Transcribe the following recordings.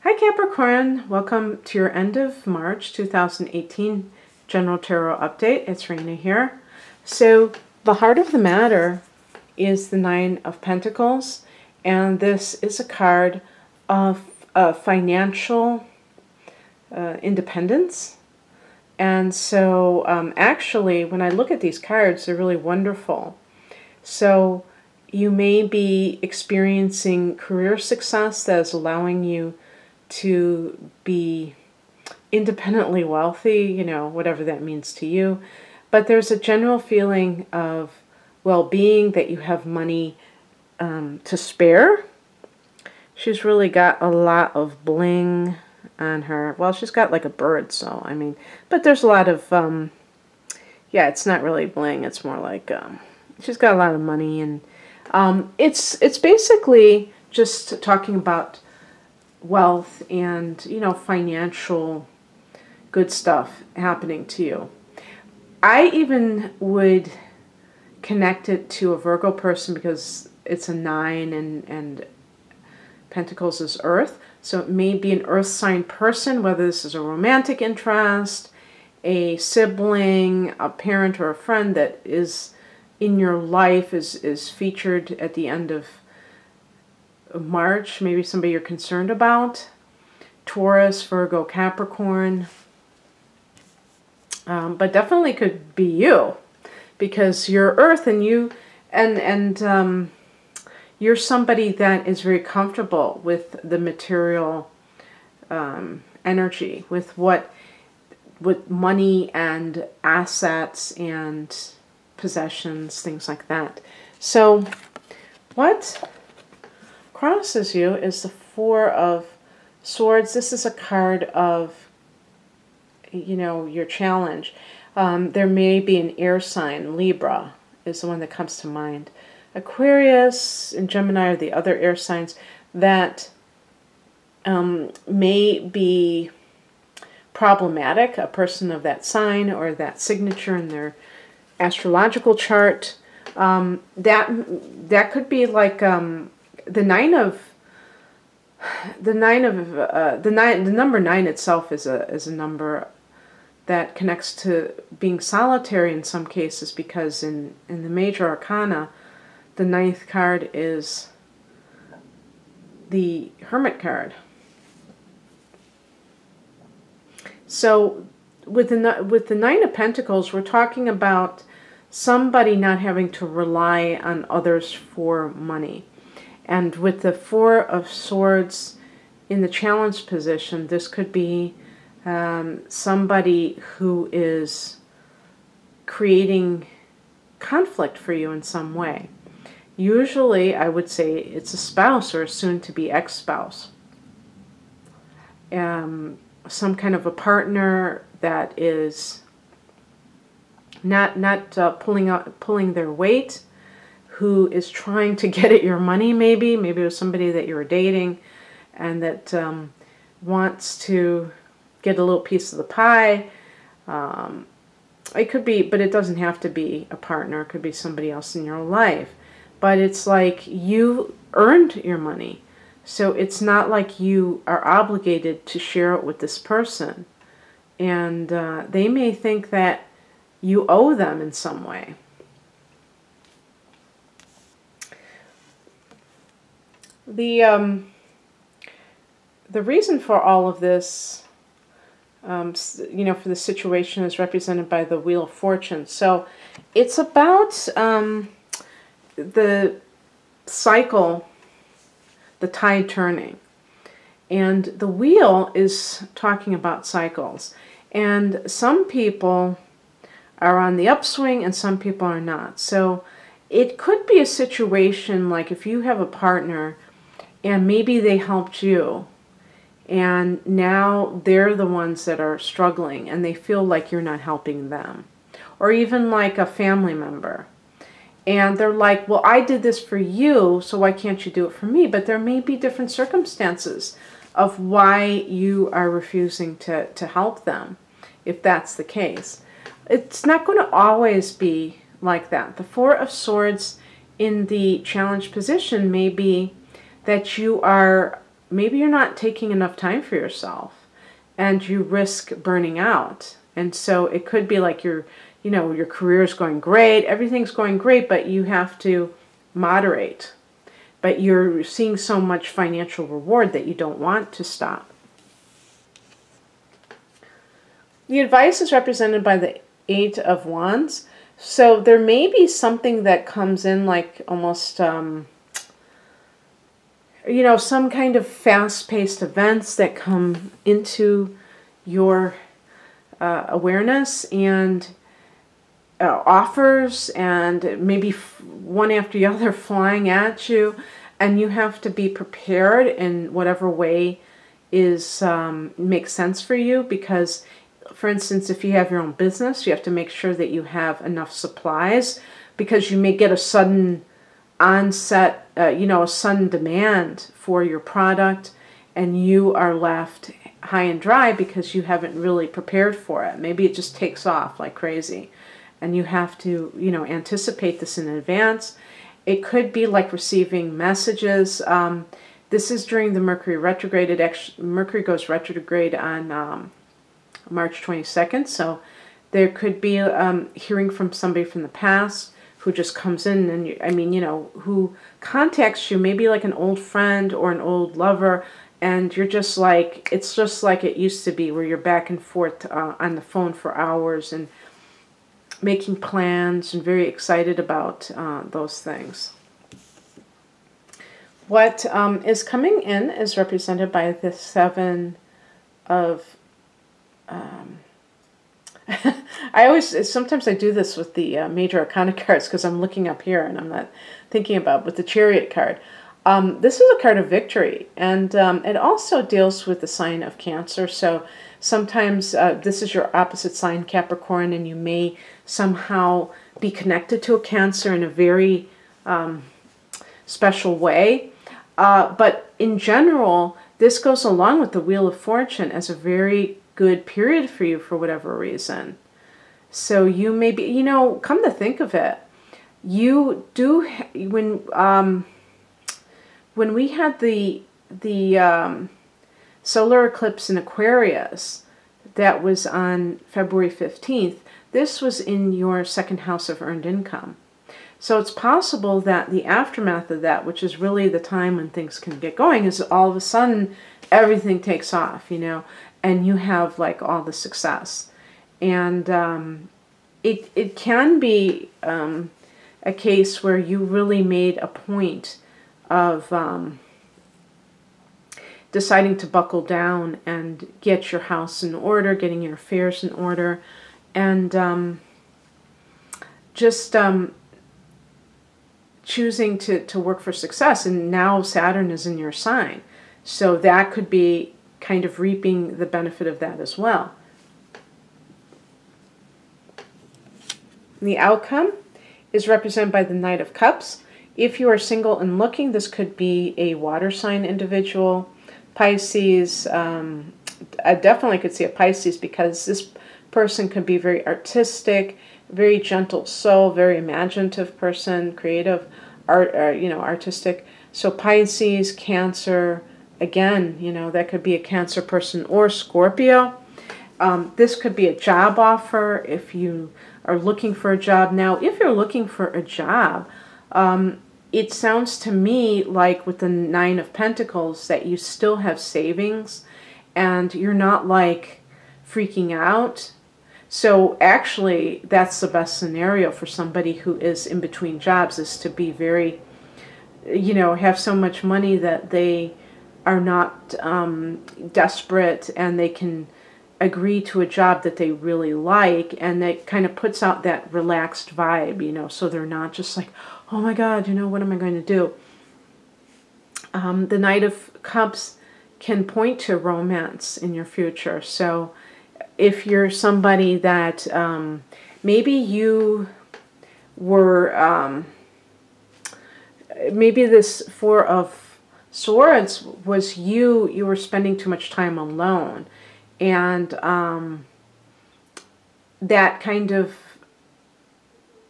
Hi Capricorn, welcome to your end of March 2018 General Tarot Update. It's Raina here. So the heart of the matter is the Nine of Pentacles, and this is a card of financial independence. And so actually when I look at these cards, they're really wonderful. So you may be experiencing career success that is allowing you to be independently wealthy, you know, whatever that means to you. But there's a general feeling of well-being, that you have money to spare. She's really got a lot of bling on her. Well, she's got like a bird, so I mean, but there's a lot of, yeah, it's not really bling. It's more like she's got a lot of money, and it's basically just talking about wealth and, you know, financial good stuff happening to you. I even would connect it to a Virgo person because it's a 9 and Pentacles is Earth. So it may be an Earth sign person, whether this is a romantic interest, a sibling, a parent, or a friend that is in your life is featured at the end of March, maybe somebody you're concerned about. Taurus, Virgo, Capricorn. But definitely could be you, because you're Earth, and you you're somebody that is very comfortable with the material energy, with money and assets and possessions, things like that. So what crosses you is the Four of Swords. This is a card of, you know, your challenge. There may be an air sign. Libra is the one that comes to mind. Aquarius and Gemini are the other air signs that may be problematic, a person of that sign or that signature in their astrological chart. That could be like the number 9 itself is a number that connects to being solitary in some cases, because in the major arcana, the 9th card is the Hermit card. So with the 9 of Pentacles, we're talking about somebody not having to rely on others for money. And with the Four of Swords in the challenge position, this could be somebody who is creating conflict for you in some way. Usually, I would say it's a spouse or a soon-to-be ex-spouse. Some kind of a partner that is not pulling their weight, who is trying to get at your money. Maybe it was somebody that you were dating and that wants to get a little piece of the pie. It could be, but it doesn't have to be a partner. It could be somebody else in your life. But it's like you earned your money. So it's not like you are obligated to share it with this person. And they may think that you owe them in some way. The reason for all of this, you know, for the situation is represented by the Wheel of Fortune. So it's about the cycle, the tide turning. And the wheel is talking about cycles. And some people are on the upswing and some people are not. So it could be a situation like if you have a partner and maybe they helped you, and now they're the ones that are struggling and they feel like you're not helping them. Or even like a family member. And they're like, well, I did this for you, so why can't you do it for me? But there may be different circumstances of why you are refusing to help them, if that's the case. It's not going to always be like that. The Four of Swords in the challenge position may be that you are maybe you're not taking enough time for yourself and you risk burning out. And so it could be like your career is going great, everything's going great, but you have to moderate. But you're seeing so much financial reward that you don't want to stop. The advice is represented by the Eight of Wands. So there may be something that comes in like almost, some kind of fast-paced events that come into your awareness and offers, and maybe one after the other flying at you, and you have to be prepared in whatever way is makes sense for you. Because, for instance, if you have your own business, you have to make sure that you have enough supplies, because you may get a sudden onset, a sudden demand for your product, and you are left high and dry because you haven't really prepared for it. Maybe it just takes off like crazy, and you have to, anticipate this in advance. It could be like receiving messages. This is during the Mercury retrograde. Mercury goes retrograde on March 22nd, so there could be hearing from somebody from the past who just comes in and, who contacts you, maybe like an old friend or an old lover, and you're just like, it's just like it used to be, where you're back and forth on the phone for hours and making plans and very excited about those things. What is coming in is represented by the Seven of sometimes I do this with the major arcana cards because I'm looking up here and I'm not thinking about with the Chariot card. This is a card of victory, and it also deals with the sign of Cancer. So sometimes this is your opposite sign, Capricorn, and you may somehow be connected to a Cancer in a very special way. But in general, this goes along with the Wheel of Fortune as a very good period for you for whatever reason. So you may be, come to think of it, you do, when we had the solar eclipse in Aquarius, that was on February 15th, this was in your second house of earned income. So it's possible that the aftermath of that, which is really the time when things can get going, is all of a sudden everything takes off, and you have like all the success. And it can be a case where you really made a point of deciding to buckle down and get your house in order, getting your affairs in order, and just choosing to work for success. And now Saturn is in your sign, so that could be kind of reaping the benefit of that as well. The outcome is represented by the Knight of Cups. If you are single and looking, this could be a water sign individual. Pisces, I definitely could see a Pisces, because this person could be very artistic, very gentle soul, very imaginative person, creative, artistic. So Pisces, Cancer, again, that could be a Cancer person, or Scorpio. This could be a job offer if you are looking for a job. Now, if you're looking for a job, it sounds to me like with the Nine of Pentacles that you still have savings and you're not like freaking out. So actually, that's the best scenario for somebody who is in between jobs, is to be very, have so much money that they are not desperate, and they can agree to a job that they really like, and that kind of puts out that relaxed vibe, so they're not just like, oh my God, what am I going to do? The Knight of Cups can point to romance in your future. So if you're somebody that maybe you were, maybe this Four of Swords was you were spending too much time alone, and that kind of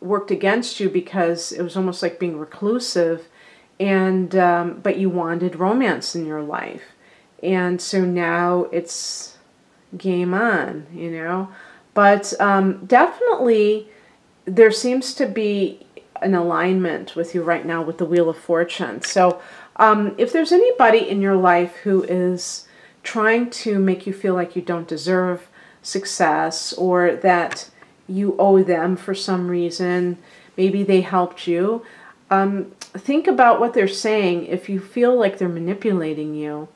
worked against you because it was almost like being reclusive, and but you wanted romance in your life, and so now it's game on, you know. But definitely there seems to be an alignment with you right now with the Wheel of Fortune. So if there's anybody in your life who is trying to make you feel like you don't deserve success, or that you owe them for some reason, maybe they helped you, think about what they're saying. If you feel like they're manipulating you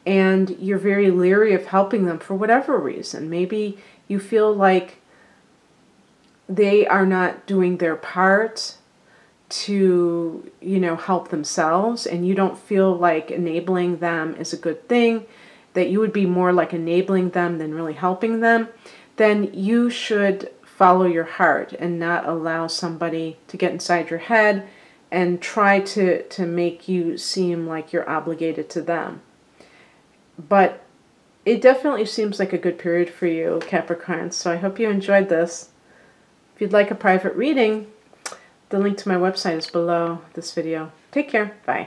and you're very leery of helping them for whatever reason, maybe you feel like they are not doing their part to, you know, help themselves, and you don't feel like enabling them is a good thing, that you would be more like enabling them than really helping them, then you should follow your heart and not allow somebody to get inside your head and try to make you seem like you're obligated to them. But it definitely seems like a good period for you, Capricorn, so I hope you enjoyed this. If you'd like a private reading, the link to my website is below this video. Take care. Bye.